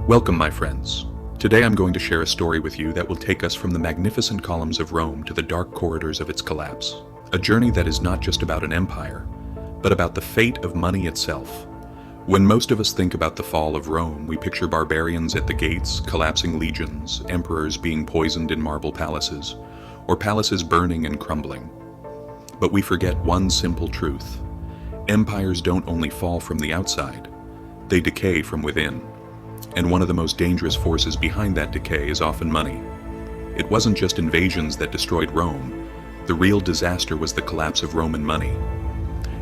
Welcome, my friends. Today I'm going to share a story with you that will take us from the magnificent columns of Rome to the dark corridors of its collapse. A journey that is not just about an empire, but about the fate of money itself. When most of us think about the fall of Rome, we picture barbarians at the gates, collapsing legions, emperors being poisoned in marble palaces, or palaces burning and crumbling. But we forget one simple truth. Empires don't only fall from the outside, they decay from within. And one of the most dangerous forces behind that decay is often money. It wasn't just invasions that destroyed Rome. The real disaster was the collapse of Roman money.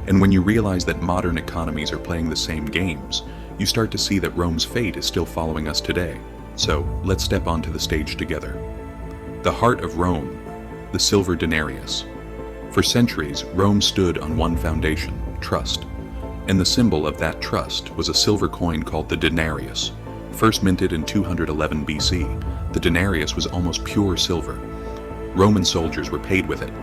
And when you realize that modern economies are playing the same games, you start to see that Rome's fate is still following us today. So, let's step onto the stage together. The heart of Rome, the silver denarius. For centuries, Rome stood on one foundation, trust. And the symbol of that trust was a silver coin called the denarius. First minted in 211 BC, the denarius was almost pure silver. Roman soldiers were paid with it.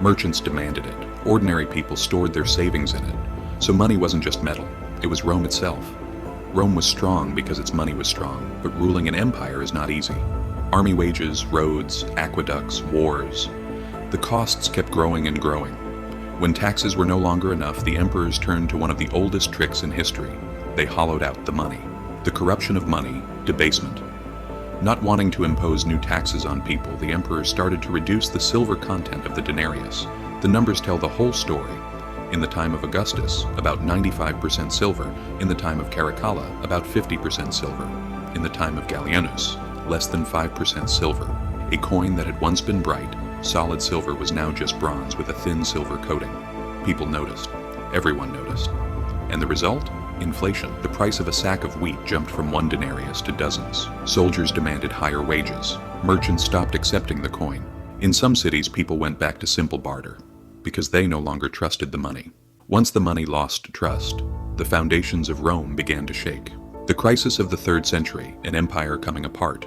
Merchants demanded it. Ordinary people stored their savings in it. So money wasn't just metal, it was Rome itself. Rome was strong because its money was strong, but ruling an empire is not easy. Army wages, roads, aqueducts, wars. The costs kept growing and growing. When taxes were no longer enough, the emperors turned to one of the oldest tricks in history. They hollowed out the money. The corruption of money, debasement. Not wanting to impose new taxes on people, the emperors started to reduce the silver content of the denarius. The numbers tell the whole story. In the time of Augustus, about 95% silver. In the time of Caracalla, about 50% silver. In the time of Gallienus, less than 5% silver. A coin that had once been bright, solid silver was now just bronze with a thin silver coating. People noticed. Everyone noticed. And the result? Inflation. The price of a sack of wheat jumped from 1 denarius to dozens. Soldiers demanded higher wages. Merchants stopped accepting the coin. In some cities, people went back to simple barter, because they no longer trusted the money. Once the money lost trust, the foundations of Rome began to shake. The crisis of the 3rd century, an empire coming apart.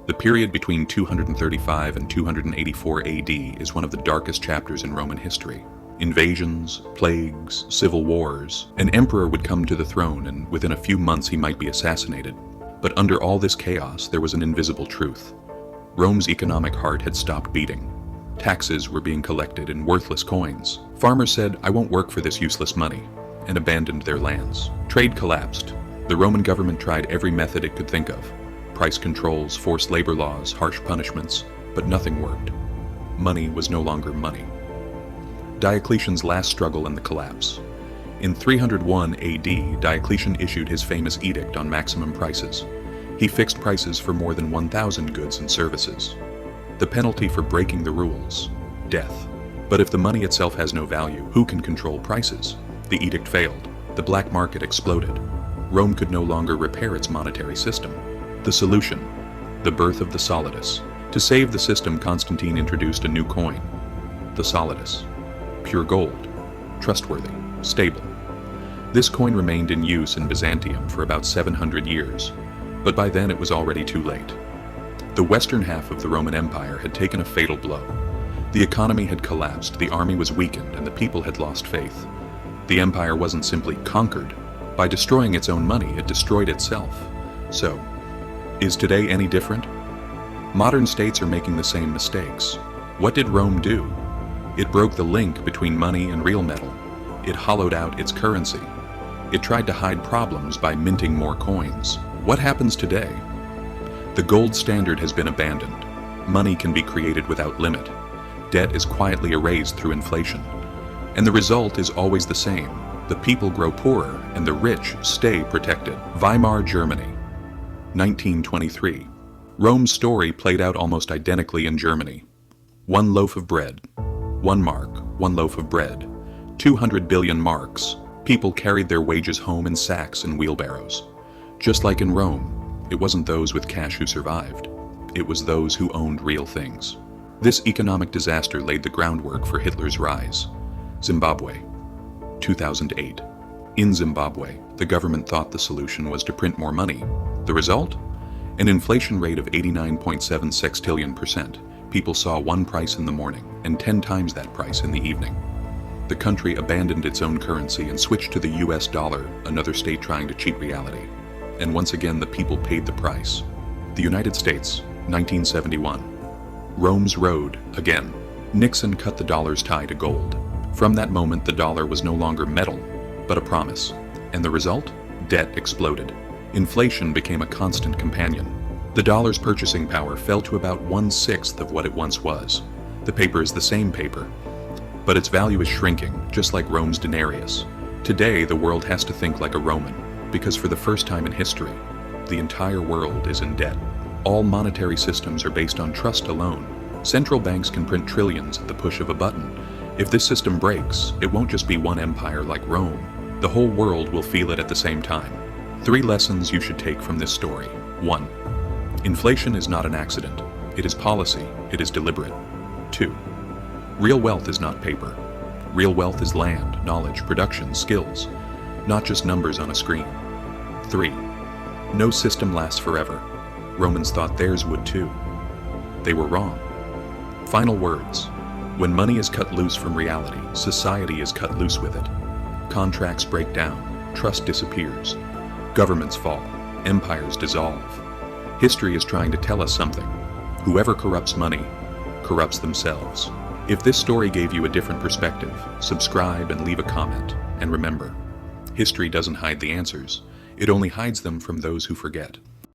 The period between 235 and 284 AD is one of the darkest chapters in Roman history. Invasions, plagues, civil wars. An emperor would come to the throne, and within a few months he might be assassinated. But under all this chaos, there was an invisible truth. Rome's economic heart had stopped beating. Taxes were being collected in worthless coins. Farmers said, "I won't work for this useless money," and abandoned their lands. Trade collapsed. The Roman government tried every method it could think of. Price controls, forced labor laws, harsh punishments, but nothing worked. Money was no longer money. Diocletian's last struggle in the collapse. In 301 AD, Diocletian issued his famous edict on maximum prices. He fixed prices for more than 1,000 goods and services. The penalty for breaking the rules? Death. But if the money itself has no value, who can control prices? The edict failed. The black market exploded. Rome could no longer repair its monetary system. The solution? The birth of the solidus. To save the system, Constantine introduced a new coin, the solidus. Pure gold, trustworthy, stable. This coin remained in use in Byzantium for about 700 years, but by then it was already too late. The western half of the Roman Empire had taken a fatal blow. The economy had collapsed, the army was weakened, and the people had lost faith. The empire wasn't simply conquered. By destroying its own money, it destroyed itself. So, is today any different? Modern states are making the same mistakes. What did Rome do? It broke the link between money and real metal. It hollowed out its currency. It tried to hide problems by minting more coins. What happens today? The gold standard has been abandoned. Money can be created without limit. Debt is quietly erased through inflation. And the result is always the same. The people grow poorer and the rich stay protected. Weimar Germany, 1923. Rome's story played out almost identically in Germany. 1 loaf of bread. 1 mark, 1 loaf of bread. 200 billion marks. People carried their wages home in sacks and wheelbarrows. Just like in Rome, it wasn't those with cash who survived. It was those who owned real things. This economic disaster laid the groundwork for Hitler's rise. Zimbabwe, 2008. In Zimbabwe, the government thought the solution was to print more money. The result? An inflation rate of 89.7 sextillion%. People saw one price in the morning and 10 times that price in the evening. The country abandoned its own currency and switched to the US dollar, another state trying to cheat reality. and once again the people paid the price. The United States, 1971. Rome's road, again. Nixon cut the dollar's tie to gold. From that moment, the dollar was no longer metal, but a promise. And the result? Debt exploded. Inflation became a constant companion. The dollar's purchasing power fell to about 1/6 of what it once was. The paper is the same paper, but its value is shrinking, just like Rome's denarius. Today, the world has to think like a Roman, because for the first time in history, the entire world is in debt. All monetary systems are based on trust alone. Central banks can print trillions at the push of a button. If this system breaks, it won't just be one empire like Rome. The whole world will feel it at the same time. 3 lessons you should take from this story. 1. Inflation is not an accident. It is policy. It is deliberate. 2. Real wealth is not paper. Real wealth is land, knowledge, production, skills, not just numbers on a screen. 3. No system lasts forever. Romans thought theirs would too. They were wrong. Final words. When money is cut loose from reality, society is cut loose with it. Contracts break down, trust disappears, governments fall, empires dissolve. History is trying to tell us something. Whoever corrupts money, corrupts themselves. If this story gave you a different perspective, subscribe and leave a comment. And remember, history doesn't hide the answers. It only hides them from those who forget.